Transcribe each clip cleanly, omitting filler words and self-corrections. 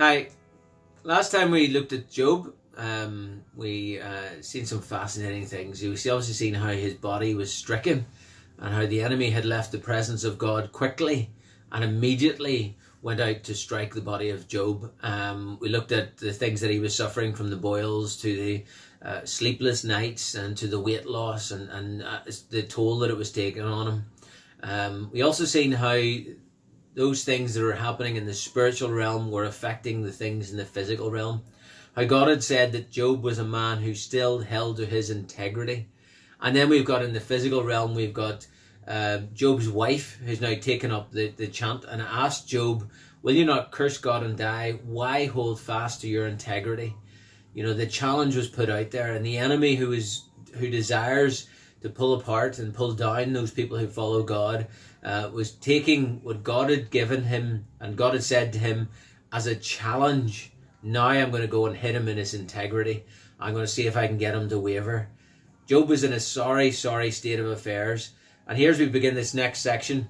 Now, last time we looked at Job, we seen some fascinating things. We obviously seen how his body was stricken and how the enemy had left the presence of God quickly and immediately went out to strike the body of Job. We looked at the things that he was suffering, from the boils to the sleepless nights and to the weight loss and the toll that it was taking on him. We also seen how those things that were happening in the spiritual realm were affecting the things in the physical realm. How God had said that Job was a man who still held to his integrity. And then we've got in the physical realm, we've got Job's wife, who's now taken up the chant and asked Job, will you not curse God and die? Why hold fast to your integrity? You know, the challenge was put out there, and the enemy who desires to pull apart and pull down those people who follow God was taking what God had given him, and God had said to him as a challenge. Now I'm going to go and hit him in his integrity. I'm going to see if I can get him to waver. Job was in a sorry state of affairs. And here's we begin this next section,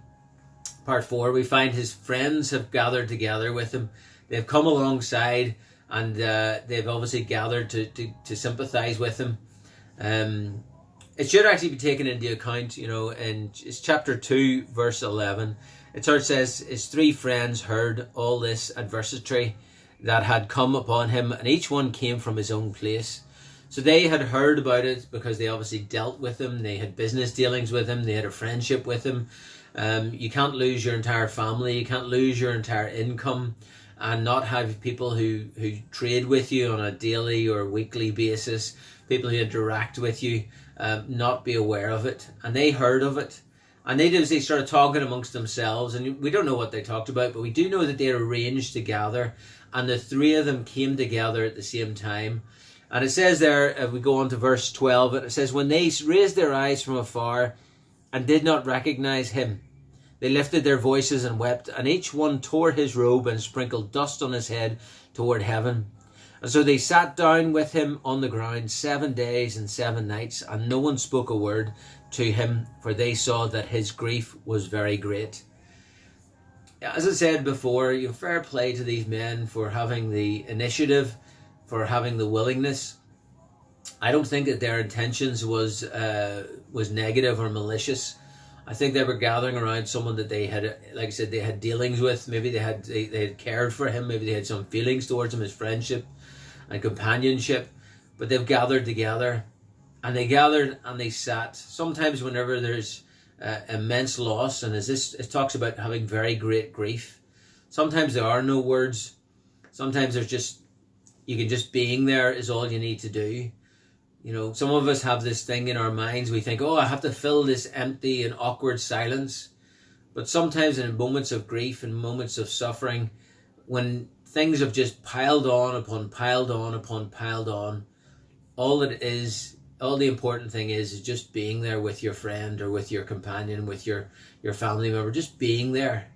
part 4. We find his friends have gathered together with him. They've come alongside, and they've obviously gathered to sympathize with him. It should actually be taken into account, you know, in it's chapter 2, verse 11. It sort of says, his 3 friends heard all this adversity that had come upon him, and each one came from his own place. So they had heard about it because they obviously dealt with him. They had business dealings with him. They had a friendship with him. You can't lose your entire family. You can't lose your entire income and not have people who trade with you on a daily or weekly basis, people who interact with you, not be aware of it. And they heard of it. And they started talking amongst themselves. And we don't know what they talked about, but we do know that they arranged to gather. And the 3 of them came together at the same time. And it says there, if we go on to verse 12, it says, when they raised their eyes from afar and did not recognize him, they lifted their voices and wept, and each one tore his robe and sprinkled dust on his head toward heaven. And so they sat down with him on the ground 7 days and 7 nights, and no one spoke a word to him, for they saw that his grief was very great. As I said before, fair play to these men for having the initiative, for having the willingness. I don't think that their intentions was negative or malicious. I think they were gathering around someone that they had, like I said, they had dealings with. Maybe they had cared for him. Maybe they had some feelings towards him, his friendship and companionship. But they've gathered together, and they gathered and they sat. Sometimes whenever there's immense loss, and it talks about having very great grief, sometimes there are no words. Sometimes there's just, you can just being there is all you need to do. You know, some of us have this thing in our minds. We think, oh, I have to fill this empty and awkward silence. But sometimes in moments of grief and moments of suffering, when things have just piled on upon piled on upon piled on, all the important thing is just being there with your friend or with your companion, with your family member, just being there,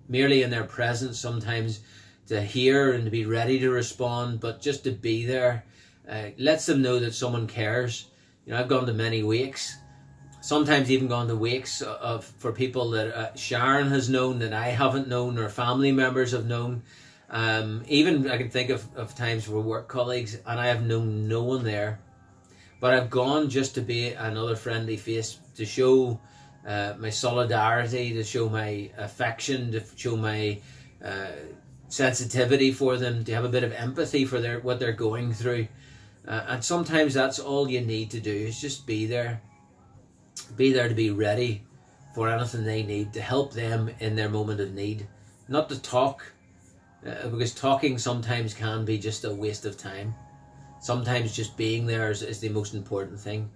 merely in their presence sometimes, to hear and to be ready to respond, but just to be there. Lets them know that someone cares. You know, I've gone to many wakes, sometimes even gone to wakes for people that Sharon has known that I haven't known, or family members have known. Even I can think of times for work colleagues, and I have known no one there. But I've gone just to be another friendly face, to show my solidarity, to show my affection, to show my sensitivity for them, to have a bit of empathy for what they're going through. And sometimes that's all you need to do, is just be there. Be there to be ready for anything they need, to help them in their moment of need. Not to talk, because talking sometimes can be just a waste of time. Sometimes just being there is the most important thing.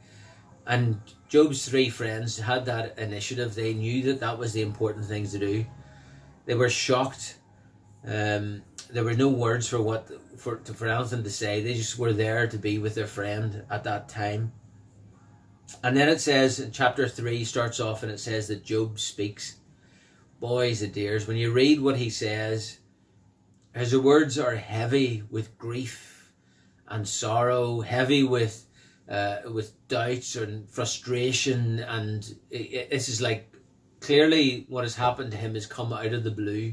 And Job's 3 friends had that initiative. They knew that was the important things to do. They were shocked. There were no words for anything to say. They just were there to be with their friend at that time. And then it says, in chapter 3 starts off, and it says that Job speaks. Boys and dears, when you read what he says, his words are heavy with grief and sorrow, heavy with doubts and frustration, and this is like, clearly what has happened to him has come out of the blue.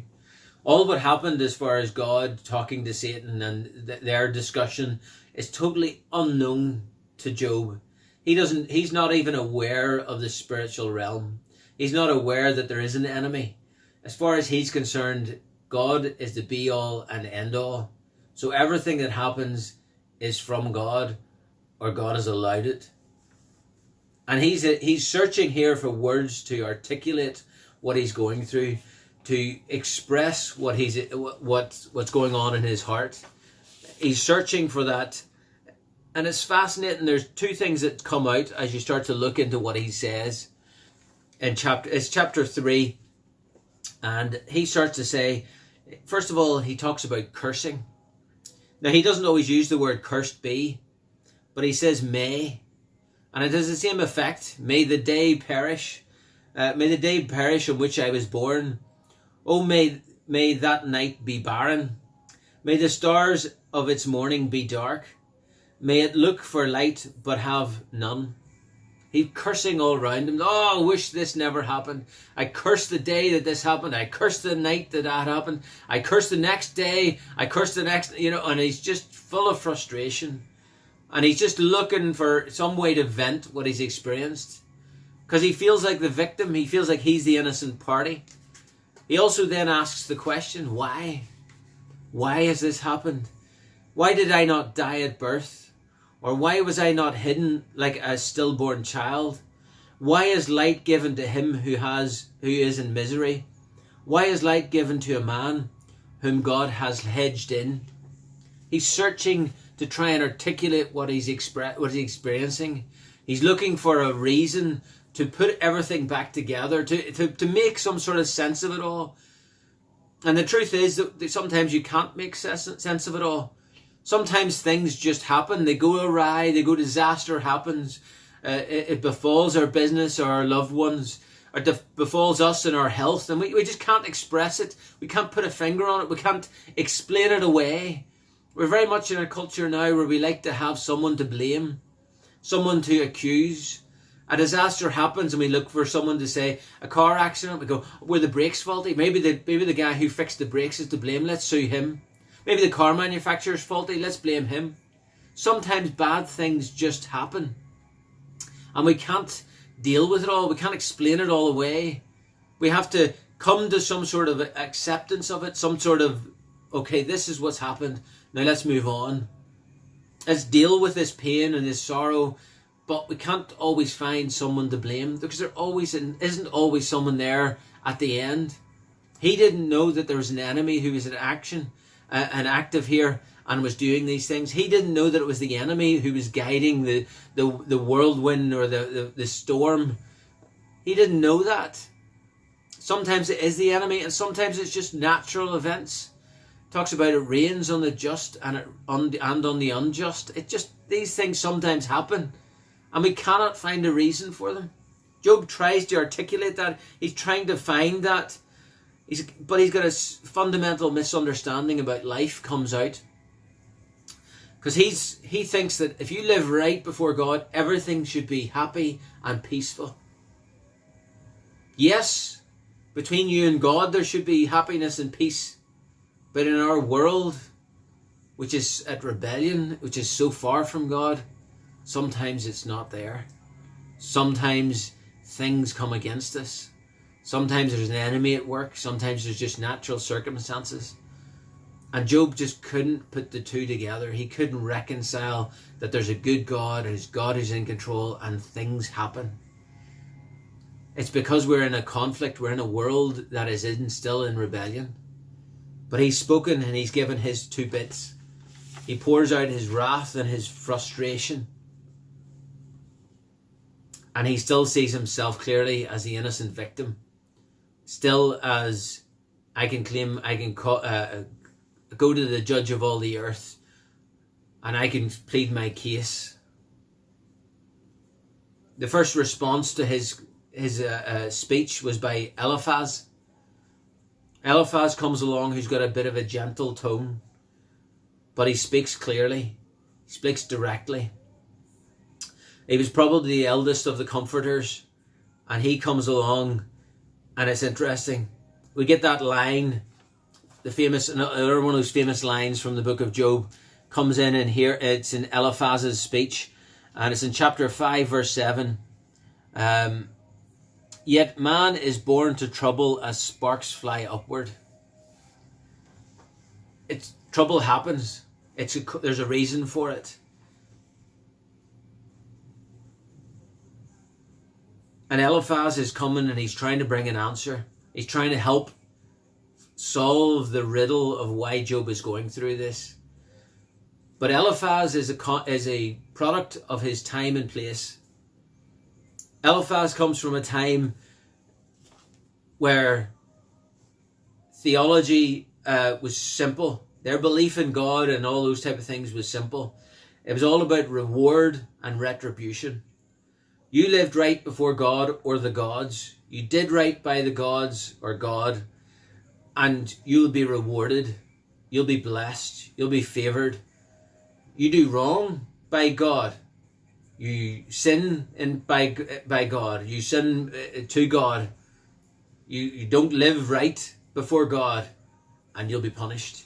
All what happened as far as God talking to Satan and their discussion is totally unknown to Job. He's not even aware of the spiritual realm. He's not aware that there is an enemy. As far as he's concerned, God is the be all and end all. So everything that happens is from God, or God has allowed it. And he's searching here for words to articulate what he's going through, to express what's going on in his heart. He's searching for that. And it's fascinating. There's two things that come out as you start to look into what he says. It's chapter 3. And he starts to say, first of all, he talks about cursing. Now, he doesn't always use the word cursed be, but he says may. And it has the same effect. May the day perish. May the day perish on which I was born. Oh, may that night be barren. May the stars of its morning be dark. May it look for light, but have none. He's cursing all around him. Oh, I wish this never happened. I curse the day that this happened. I curse the night that happened. I curse the next day. I curse the next, and he's just full of frustration. And he's just looking for some way to vent what he's experienced. Because he feels like the victim. He feels like he's the innocent party. He also then asks the question, why? Why has this happened? Why did I not die at birth? Or why was I not hidden like a stillborn child? Why is light given to him who is in misery? Why is light given to a man whom God has hedged in? He's searching to try and articulate what he's experiencing. He's looking for a reason to put everything back together, to make some sort of sense of it all. And the truth is that sometimes you can't make sense of it all. Sometimes things just happen. They go awry. Disaster happens. It befalls our business or our loved ones. Or befalls us in our health. And we just can't express it. We can't put a finger on it. We can't explain it away. We're very much in a culture now where we like to have someone to blame. Someone to accuse. A disaster happens and we look for someone to say, a car accident. We go, were the brakes faulty? Maybe the guy who fixed the brakes is to blame. Let's sue him. Maybe the car manufacturer's faulty, let's blame him. Sometimes bad things just happen. And we can't deal with it all. We can't explain it all away. We have to come to some sort of acceptance of it. Some sort of, okay, this is what's happened. Now let's move on. Let's deal with this pain and this sorrow. But we can't always find someone to blame. Because there isn't always someone there at the end. He didn't know that there was an enemy who was in action. And active here and was doing these things. He didn't know that it was the enemy who was guiding the whirlwind or the storm. He didn't know that. Sometimes it is the enemy and sometimes it's just natural events. It talks about it rains on the just and on the unjust. These things sometimes happen and we cannot find a reason for them. Job tries to articulate that. He's trying to find that. But he's got a fundamental misunderstanding about life comes out. Because he thinks that if you live right before God, everything should be happy and peaceful. Yes, between you and God there should be happiness and peace. But in our world, which is at rebellion, which is so far from God, sometimes it's not there. Sometimes things come against us. Sometimes there's an enemy at work. Sometimes there's just natural circumstances. And Job just couldn't put the two together. He couldn't reconcile that there's a good God and his God who's in control and things happen. It's because we're in a conflict. We're in a world that is still in rebellion. But he's spoken and he's given his two bits. He pours out his wrath and his frustration. And he still sees himself clearly as the innocent victim. Still as I can go to the judge of all the earth and I can plead my case. The first response to his speech was by Eliphaz. Eliphaz comes along who's got a bit of a gentle tone, but he speaks clearly. He speaks directly. He was probably the eldest of the comforters and he comes along. And it's interesting. We get that line another one of those famous lines from the book of Job comes in, and here it's in Eliphaz's speech, and it's in chapter 5 verse 7. Yet man is born to trouble as sparks fly upward. Trouble happens. There's a reason for it. And Eliphaz is coming and he's trying to bring an answer. He's trying to help solve the riddle of why Job is going through this. But Eliphaz is a product of his time and place. Eliphaz comes from a time where theology was simple. Their belief in God and all those type of things was simple. It was all about reward and retribution. You lived right before God or the gods. You did right by the gods or God, and you'll be rewarded. You'll be blessed. You'll be favored. You do wrong by God. You sin by God. You sin to God. You don't live right before God, and you'll be punished.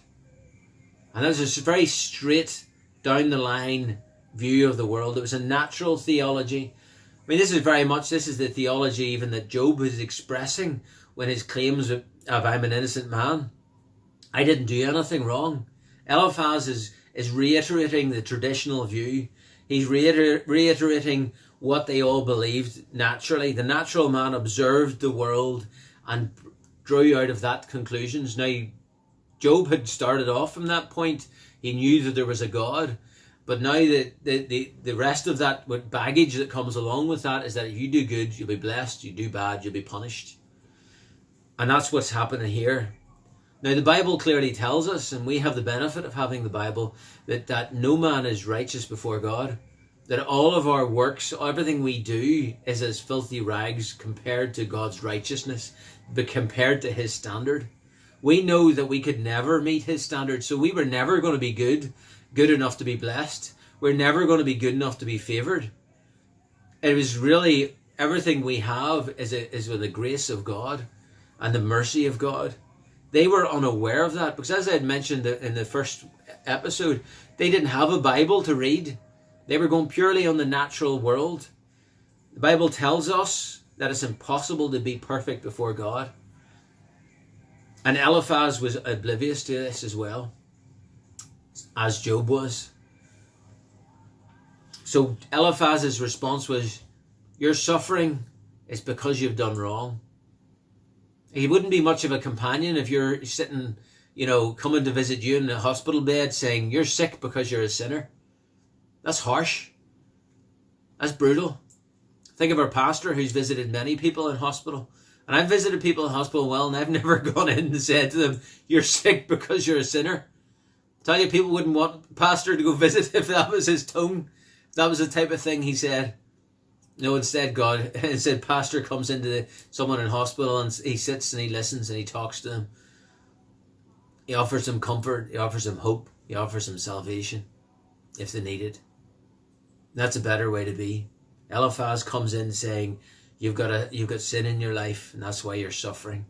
And that's a very straight down the line view of the world. It was a natural theology. I mean, this is the theology even that Job is expressing when his claims of I'm an innocent man. I didn't do anything wrong. Eliphaz is reiterating the traditional view. He's reiterating what they all believed naturally. The natural man observed the world and drew out of that conclusions. Now, Job had started off from that point. He knew that there was a God. But now the rest of that with baggage that comes along with that is that if you do good, you'll be blessed. You do bad, you'll be punished. And that's what's happening here. Now the Bible clearly tells us, and we have the benefit of having the Bible, that no man is righteous before God. That all of our works, everything we do is as filthy rags compared to God's righteousness, but compared to his standard. We know that we could never meet his standard, so we were never going to be good enough to be blessed. We're never going to be good enough to be favored. It was really everything we have is with the grace of God and the mercy of God. They were unaware of that because, as I had mentioned in the first episode, they didn't have a Bible to read. They were going purely on the natural world. The Bible tells us that it's impossible to be perfect before God. And Eliphaz was oblivious to this as well, as Job was. So Eliphaz's response was, your suffering is because you've done wrong. He wouldn't be much of a companion if you're sitting, coming to visit you in a hospital bed saying you're sick because you're a sinner. That's harsh. That's brutal. Think of our pastor who's visited many people in hospital. And I've visited people in hospital and I've never gone in and said to them, you're sick because you're a sinner. I tell you, people wouldn't want pastor to go visit if that was his tone. If that was the type of thing he said. No, instead pastor comes into someone in hospital and he sits and he listens and he talks to them. He offers them comfort. He offers them hope. He offers them salvation if they need it. That's a better way to be. Eliphaz comes in saying, you've got sin in your life and that's why you're suffering.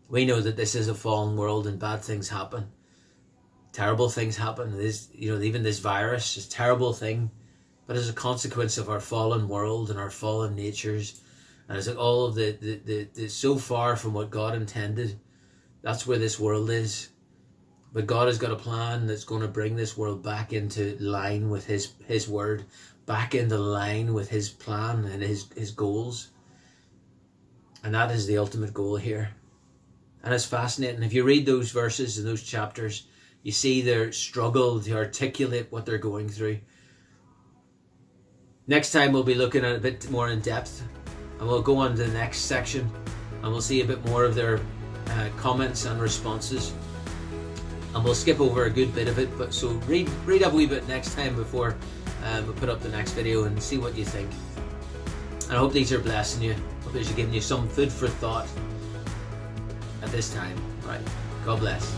We know that this is a fallen world and bad things happen. Terrible things happen. Even this virus is a terrible thing. But as a consequence of our fallen world and our fallen natures, and as all of the so far from what God intended, that's where this world is. But God has got a plan that's going to bring this world back into line with His word, back into line with His plan and His goals. And that is the ultimate goal here. And it's fascinating. If you read those verses and those chapters, you see their struggle to articulate what they're going through. Next time we'll be looking at a bit more in depth, and we'll go on to the next section and we'll see a bit more of their comments and responses, and we'll skip over a good bit of it, but so read a wee bit next time before we put up the next video and see what you think. And I hope these are blessing you. I hope these are giving you some food for thought at this time. All right, God bless.